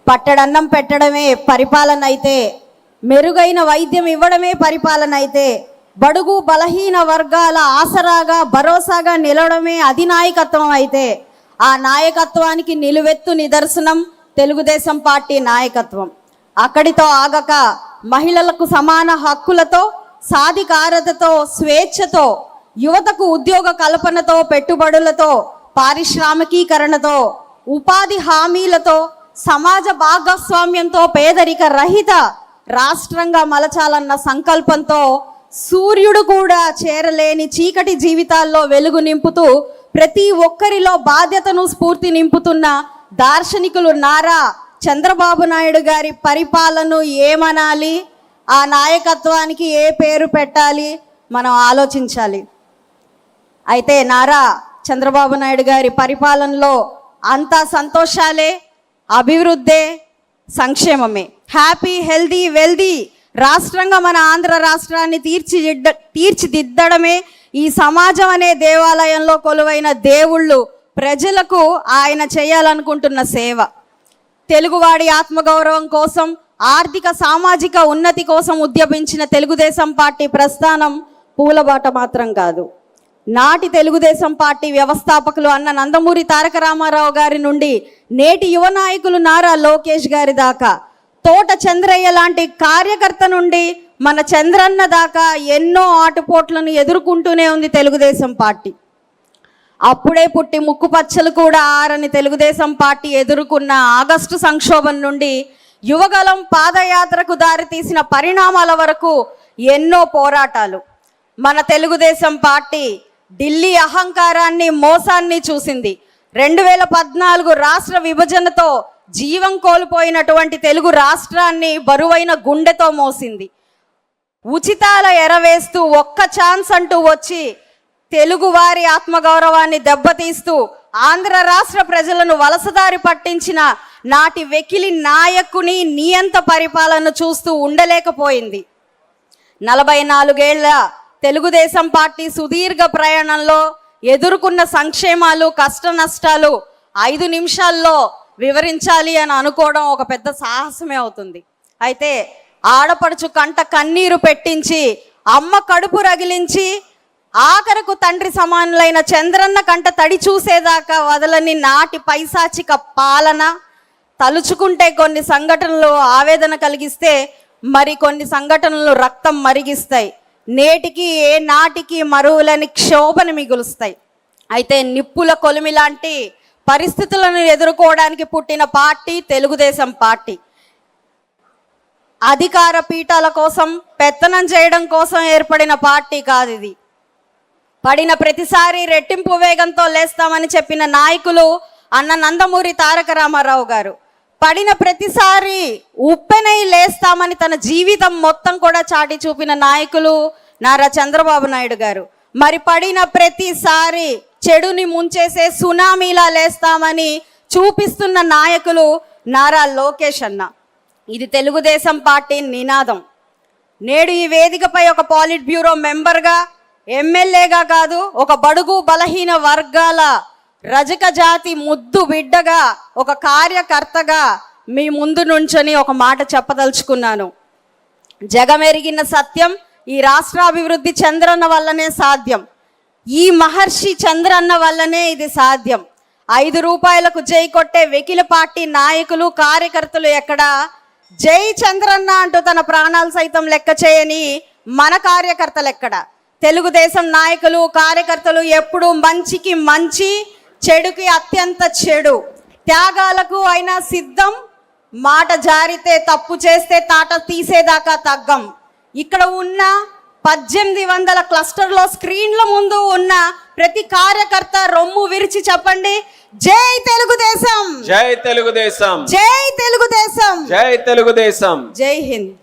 పట్టడన్నం పెట్టడమే పరిపాలన అయితే, మెరుగైన వైద్యం ఇవ్వడమే పరిపాలన అయితే, బడుగు బలహీన వర్గాల ఆసరాగా భరోసాగా నిలవడమే అధినాయకత్వం అయితే, ఆ నాయకత్వానికి నిలువెత్తు నిదర్శనం తెలుగుదేశం పార్టీ నాయకత్వం. అక్కడితో ఆగక మహిళలకు సమాన హక్కులతో, సాధికారతతో, స్వేచ్ఛతో, యువతకు ఉద్యోగ కల్పనతో, పెట్టుబడులతో, పారిశ్రామికీకరణతో, ఉపాధి హామీలతో, సమాజ భాగస్వామ్యంతో పేదరిక రహిత రాష్ట్రంగా మలచాలన్న సంకల్పంతో సూర్యుడు కూడా చేరలేని చీకటి జీవితాల్లో వెలుగు నింపుతూ ప్రతి ఒక్కరిలో బాధ్యతను స్ఫూర్తి నింపుతున్న దార్శనికులు నారా చంద్రబాబు నాయుడు గారి పరిపాలనను ఏమనాలి, ఆ నాయకత్వానికి ఏ పేరు పెట్టాలి మనం ఆలోచించాలి. అయితే నారా చంద్రబాబు నాయుడు గారి పరిపాలనలో అంతా సంతోషాలే, అభివృద్ధే, సంక్షేమమే. హ్యాపీ హెల్దీ వెల్దీ రాష్ట్రంగా మన ఆంధ్ర రాష్ట్రాన్ని తీర్చిదిద్దడమే ఈ సమాజం అనే దేవాలయంలో కొలువైన దేవుళ్ళు ప్రజలకు ఆయన చేయాలనుకుంటున్న సేవ. తెలుగువాడి ఆత్మగౌరవం కోసం, ఆర్థిక సామాజిక ఉన్నతి కోసం ఉద్యమించిన తెలుగుదేశం పార్టీ ప్రస్థానం పూలబాట మాత్రం కాదు. నాటి తెలుగుదేశం పార్టీ వ్యవస్థాపకులు అన్న నందమూరి తారక రామారావు గారి నుండి నేటి యువ నాయకులు నారా లోకేష్ గారి దాకా, తోట చంద్రయ్య లాంటి కార్యకర్త నుండి మన చంద్రన్న దాకా ఎన్నో ఆటుపోట్లను ఎదుర్కొంటూనే ఉంది తెలుగుదేశం పార్టీ. అప్పుడే పుట్టి ముక్కుపచ్చలు కూడా ఆరని తెలుగుదేశం పార్టీ ఎదుర్కొన్న ఆగస్టు సంక్షోభం నుండి యువగలం పాదయాత్రకు దారితీసిన పరిణామాల వరకు ఎన్నో పోరాటాలు. మన తెలుగుదేశం పార్టీ ఢిల్లీ అహంకారాన్ని, మోసాన్ని చూసింది. 2014 రాష్ట్ర విభజనతో జీవం కోల్పోయినటువంటి తెలుగు రాష్ట్రాన్ని బరువైన గుండెతో మోసింది. ఉచితాల ఎరవేస్తూ ఒక్క ఛాన్స్ అంటూ వచ్చి తెలుగు వారి ఆత్మగౌరవాన్ని దెబ్బతీస్తూ ఆంధ్ర రాష్ట్ర ప్రజలను వలసదారి పట్టించిన నాటి వెకిలి నాయకుని నియంత పరిపాలన చూస్తూ ఉండలేకపోయింది. 44 ఏళ్ల తెలుగుదేశం పార్టీ సుదీర్ఘ ప్రయాణంలో ఎదుర్కొన్న సంక్షేమాలు, కష్ట నష్టాలు 5 నిమిషాల్లో వివరించాలి అని అనుకోవడం ఒక పెద్ద సాహసమే అవుతుంది. అయితే ఆడపడుచు కంట కన్నీరు పెట్టించి, అమ్మ కడుపు రగిలించి, ఆఖరకు తండ్రి సమానులైన చంద్రన్న కంట తడి చూసేదాకా వదలని నాటి పైశాచిక పాలన తలుచుకుంటే కొన్ని సంఘటనలు ఆవేదన కలిగిస్తే, మరి కొన్ని సంఘటనలు రక్తం మరిగిస్తాయి. నేటికి ఏ నాటికి మరువులని క్షోభను మిగులుస్తాయి. అయితే నిప్పుల కొలిమి లాంటి పరిస్థితులను ఎదుర్కోవడానికి పుట్టిన పార్టీ తెలుగుదేశం పార్టీ. అధికార పీఠాల కోసం, పెత్తనం చేయడం కోసం ఏర్పడిన పార్టీ కాదు ఇది. పడిన ప్రతిసారి రెట్టింపు వేగంతో లేస్తామని చెప్పిన నాయకులు అన్న నందమూరి తారక రామారావు గారు, పడిన ప్రతిసారి ఉప్పెనై లేస్తామని తన జీవితం మొత్తం కూడా చాటి చూపిన నాయకులు నారా చంద్రబాబు నాయుడు గారు, మరి పడిన ప్రతిసారి చెడుని ముంచేసే సునామీలా లేస్తామని చూపిస్తున్న నాయకులు నారా లోకేష్ అన్న. ఇది తెలుగుదేశం పార్టీ నినాదం. నేడు ఈ వేదికపై ఒక పాలిట్ బ్యూరో మెంబర్గా, ఎమ్మెల్యేగా కాదు, ఒక బడుగు బలహీన వర్గాల రజక జాతి ముద్దు బిడ్డగా, ఒక కార్యకర్తగా మీ ముందు నుంచొని ఒక మాట చెప్పదలుచుకున్నాను. జగమెరిగిన సత్యం, ఈ రాష్ట్రాభివృద్ధి చంద్రన్న వల్లనే సాధ్యం. ఈ మహర్షి చంద్రన్న వల్లనే ఇది సాధ్యం. 5 రూపాయలకు జై కొట్టే వెకిల పార్టీ నాయకులు, కార్యకర్తలు ఎక్కడా? జై చంద్రన్న అంటూ తన ప్రాణాలు సైతం లెక్క చేయని మన కార్యకర్తలు ఎక్కడ? తెలుగుదేశం నాయకులు, కార్యకర్తలు ఎప్పుడు మంచికి మంచి, చెడుకి అత్యంత చెడు, త్యాగాలకు అయినా సిద్ధం. మాట జారితే, తప్పు చేస్తే తాట తీసేదాకా తగ్గం. ఇక్కడ ఉన్న 1800 క్లస్టర్లో స్క్రీన్ల ముందు ఉన్న ప్రతి కార్యకర్త రొమ్ము విరిచి చెప్పండి, జై తెలుగుదేశం, జై తెలుగుదేశం, జై తెలుగుదేశం, జై తెలుగుదేశం, జై హింద్.